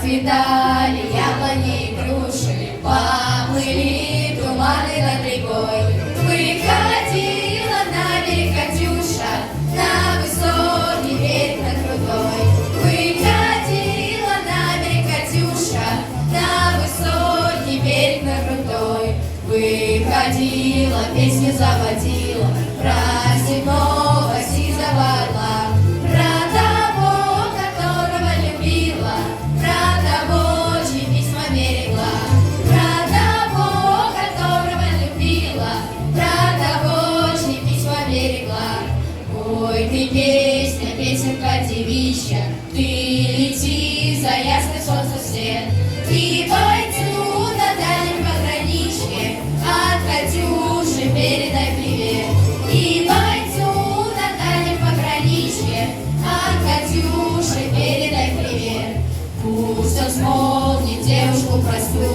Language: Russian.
Расцветали яблони и груши, поплыли туманы над рекой. Выходила на берег Катюша, на высокий берег, на крутой. Выходила на берег Катюша, на высокий берег, на крутой. Выходила, песню заводила про земного сизого орла, про того, которого любила, про того, чьи письма берегла, про того, которого любила, про того, чьи письма берегла. Ой, ты песня, песенка девичья, ты лети за ясный солнце свет, и бойцу на дальнем пограничье от Катюши передай привет. И бойцу на дальнем пограничье от Катюши передай привет. Пусть он смолкнет девушку простую,